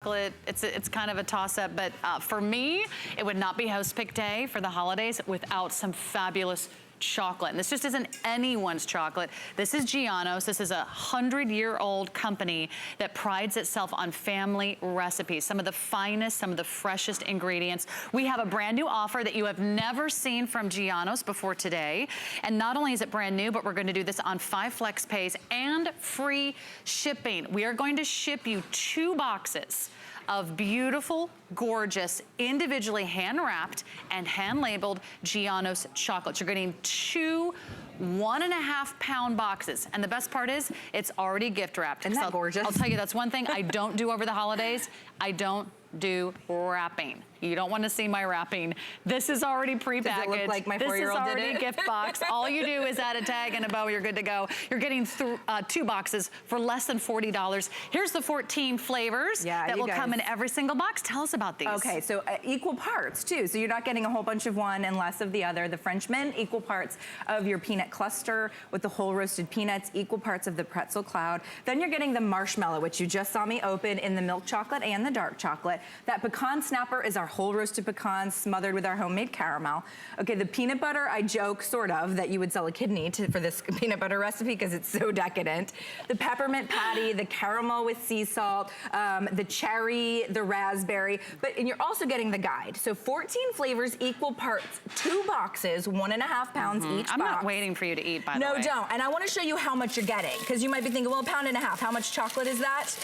chocolate. It's kind of a toss-up, but for me, it would not be host pick day for the holidays without some fabulous chocolate. And this just isn't anyone's chocolate. This is Giannios. This is a 100-year-old company that prides itself on family recipes. Some of the finest, some of the freshest ingredients. We have a brand new offer that you have never seen from Giannios before today. And not only is it brand new, but we're going to do this on 5 flex pays and free shipping. We are going to ship you 2 boxes of beautiful, gorgeous, individually hand-wrapped and hand-labeled Giannios chocolates. You're getting 2 1.5-pound boxes. And the best part is, it's already gift wrapped. Isn't that gorgeous? I'll tell you, that's one thing I don't do over the holidays. I don't do wrapping. You don't want to see my wrapping. This is already prepackaged. Does it look like my 4-year-old did it? This is already a gift box. All you do is add a tag and a bow, you're good to go. You're getting 2 boxes for less than $40. Here's the 14 flavors that will come in every single box. Tell us about these. Okay, so equal parts too. So you're not getting a whole bunch of one and less of the other. The Frenchman, equal parts of your peanut cluster with the whole roasted peanuts, equal parts of the pretzel cloud. Then you're getting the marshmallow, which you just saw me open in the milk chocolate and the dark chocolate. That pecan snapper is our whole roasted pecans smothered with our homemade caramel. Okay, the peanut butter, I joke sort of that you would sell a kidney for this peanut butter recipe because it's so decadent. The peppermint patty, the caramel with sea salt, the cherry, the raspberry, and you're also getting the guide. So 14 flavors, equal parts, 2 boxes, 1.5 pounds each box. I'm not waiting for you to eat, by the way. No, don't. And I want to show you how much you're getting because you might be thinking, well, 1.5 pounds, how much chocolate is that?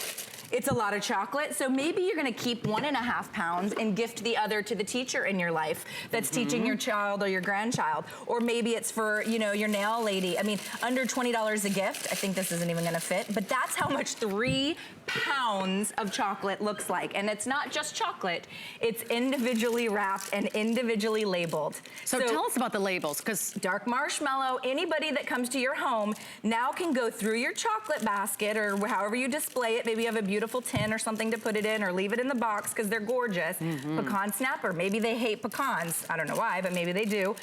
It's a lot of chocolate, so maybe you're gonna keep 1.5 pounds and gift the other to the teacher in your life that's teaching your child or your grandchild. Or maybe it's for, you know, your nail lady. I mean, under $20 a gift. I think this isn't even gonna fit, but that's how much 3 pounds of chocolate looks like. And it's not just chocolate, it's individually wrapped and individually labeled. So tell us about the labels, because dark marshmallow, anybody that comes to your home now can go through your chocolate basket or however you display it. Maybe you have a beautiful tin or something to put it in, or leave it in the box because they're gorgeous. Pecan snapper, maybe they hate pecans. I don't know why, but maybe they do.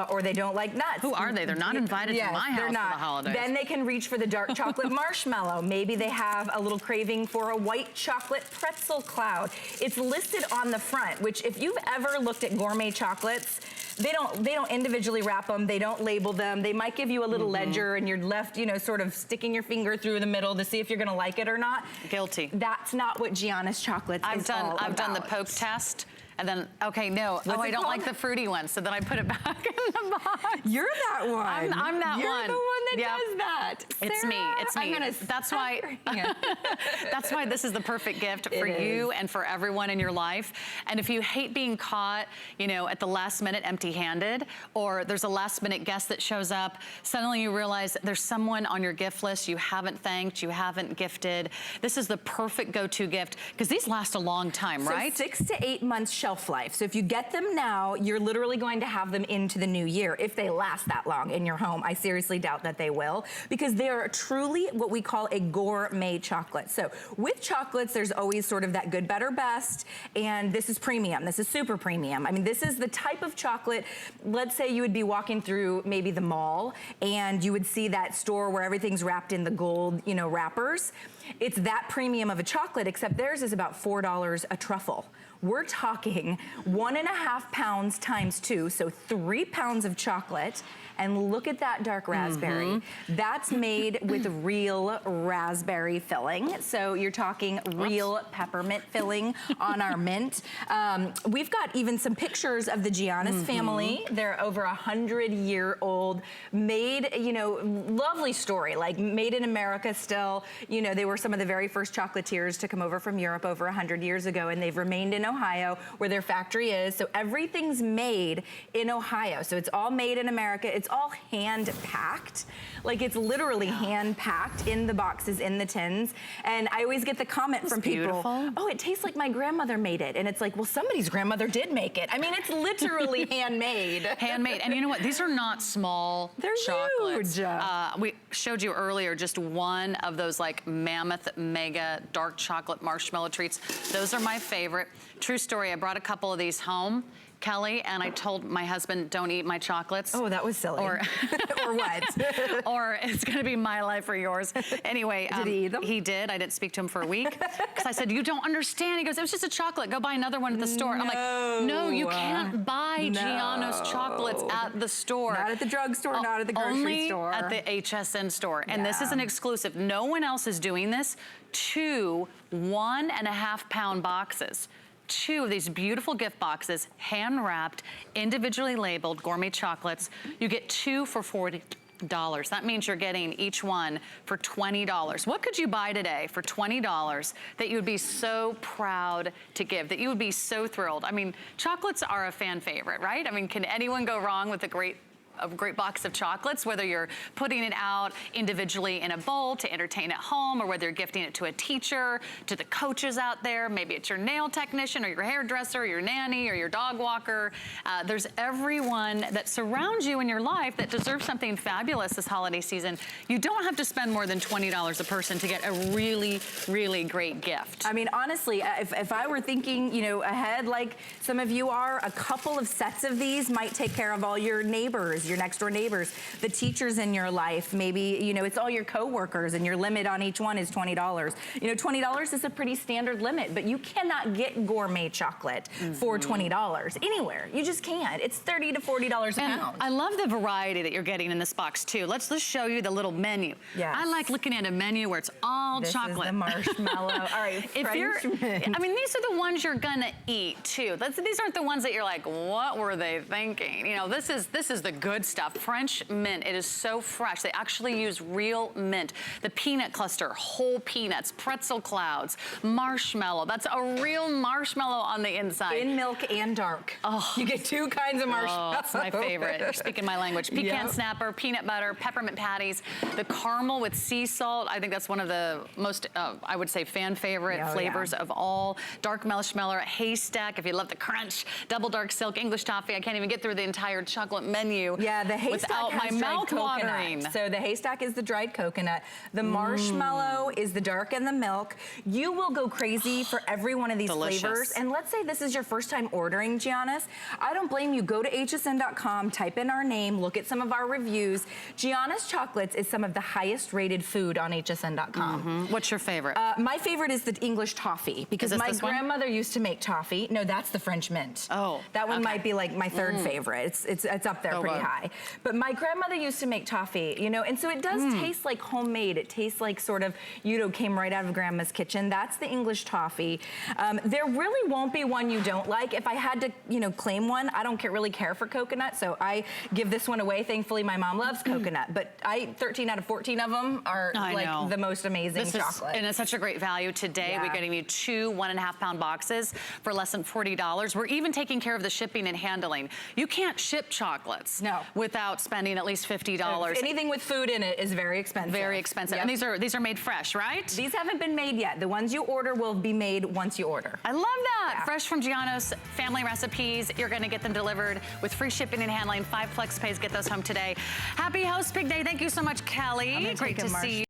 Or they don't like nuts. Who are they? They're not invited to my house for the holidays. Then they can reach for the dark chocolate marshmallow. Maybe they have a little craving for a white chocolate pretzel cloud. It's listed on the front, which if you've ever looked at gourmet chocolates, they don't individually wrap them, they don't label them. They might give you a little ledger and you're left, you know, sort of sticking your finger through the middle to see if you're gonna like it or not. Guilty. That's not what Giannios chocolates is all about. I've done the poke test. And then, okay, no. I don't like the fruity one, so then I put it back in the box. You're that one. I'm that one. You're the one that does that. It's me, it's me. That's why this is the perfect gift for you and for everyone in your life. And if you hate being caught, you know, at the last minute empty-handed, or there's a last minute guest that shows up, suddenly you realize there's someone on your gift list you haven't thanked, you haven't gifted. This is the perfect go-to gift, because these last a long time, right? 6 to 8 months shelf life. So if you get them now, you're literally going to have them into the new year. If they last that long in your home, I seriously doubt that they will, because they are truly what we call a gourmet chocolate. So with chocolates, there's always sort of that good, better, best, and this is premium. This is super premium. I mean, this is the type of chocolate, let's say you would be walking through maybe the mall and you would see that store where everything's wrapped in the gold, you know, wrappers. It's that premium of a chocolate, except theirs is about $4 a truffle. We're talking 1.5 pounds times 2, so 3 pounds of chocolate. And look at that dark raspberry. That's made with real raspberry filling. So you're talking real peppermint filling on our mint. We've got even some pictures of the Giannios family. They're over 100-year-old, made, you know, lovely story, like made in America still. You know, they were some of the very first chocolatiers to come over from Europe over 100 years ago, and they've remained in Ohio where their factory is. So everything's made in Ohio. So it's all made in America. It's all hand packed. Like it's literally hand packed in the boxes, in the tins. And I always get the comment from people, oh, it tastes like my grandmother made it. And it's like, well, somebody's grandmother did make it. I mean, it's literally handmade. Handmade. And you know what? These are not small chocolates. Huge. We showed you earlier just one of those like mammoth mega dark chocolate marshmallow treats. Those are my favorite. True story, I brought a couple of these home. Kelly, and I told my husband, don't eat my chocolates. Oh, that was silly. Or, or what? Or it's gonna be my life or yours. Anyway, did he eat them? He did. I didn't speak to him for a week. Because I said, you don't understand. He goes, it was just a chocolate. Go buy another one at the store. I'm like, no, you can't buy Giannios chocolates at the store. Not at the drugstore, not at the grocery store. Only at the HSN store. And this is an exclusive. No one else is doing this. 2 1.5-pound boxes. 2 of these beautiful gift boxes, hand wrapped, individually labeled gourmet chocolates. You get 2 for $40. That means you're getting each one for $20. What could you buy today for $20 that you would be so proud to give, that you would be so thrilled? I mean, chocolates are a fan favorite, right? I mean, can anyone go wrong with a great box of chocolates, whether you're putting it out individually in a bowl to entertain at home, or whether you're gifting it to a teacher, to the coaches out there, maybe it's your nail technician or your hairdresser, or your nanny or your dog walker. There's everyone that surrounds you in your life that deserves something fabulous this holiday season. You don't have to spend more than $20 a person to get a really, really great gift. I mean, honestly, if I were thinking, you know, ahead like some of you are, a couple of sets of these might take care of all your neighbors, your next door neighbors, the teachers in your life. Maybe, you know, it's all your coworkers and your limit on each one is $20. You know, $20 is a pretty standard limit, but you cannot get gourmet chocolate for $20 anywhere. You just can't. It's $30 to $40 a pound. I love the variety that you're getting in this box too. Let's show you the little menu. Yes. I like looking at a menu where it's all chocolate. This is the marshmallow. All right, if you're, I mean, these are the ones you're gonna eat too. These aren't the ones that you're like, what were they thinking? You know, this is the good stuff. French mint, it is so fresh. They actually use real mint. The peanut cluster, whole peanuts, pretzel clouds, marshmallow. That's a real marshmallow on the inside. In milk and dark. Oh. You get 2 kinds of marshmallow. Oh, that's my favorite. You're speaking my language. Pecan snapper, peanut butter, peppermint patties, the caramel with sea salt. I think that's one of the most, I would say, fan favorite flavors of all. Dark marshmallow, haystack, if you love the crunch, double dark silk, English toffee. I can't even get through the entire chocolate menu. Yeah, the haystack without my mouth watering. So the haystack is the dried coconut. The marshmallow is the dark and the milk. You will go crazy for every one of these flavors. And let's say this is your first time ordering Giannios. I don't blame you. Go to hsn.com, type in our name, look at some of our reviews. Giannios chocolates is some of the highest rated food on hsn.com. What's your favorite? My favorite is the English toffee, because my grandmother used to make toffee. No, that's the French mint. Oh, that one might be like my 3rd favorite. It's up there pretty high. But my grandmother used to make toffee, you know, and so it does taste like homemade. It tastes like sort of, you know, came right out of grandma's kitchen. That's the English toffee. There really won't be one you don't like. If I had to, you know, claim one, I don't really care for coconut, so I give this one away. Thankfully, my mom loves coconut, but 13 out of 14 of them are like the most amazing chocolate. And it's such a great value. Today, we're getting you 2 1.5-pound boxes for less than $40. We're even taking care of the shipping and handling. You can't ship chocolates without spending at least $50. Anything with food in it is very expensive. Very expensive. And these are made fresh, right? These haven't been made yet. The ones you order will be made once you order. I love that. Fresh from Giannios, family recipes. You're going to get them delivered with free shipping and handling. 5 flex pays. Get those home today. Happy House Pig Day. Thank you so much, Kelly. Great to see you.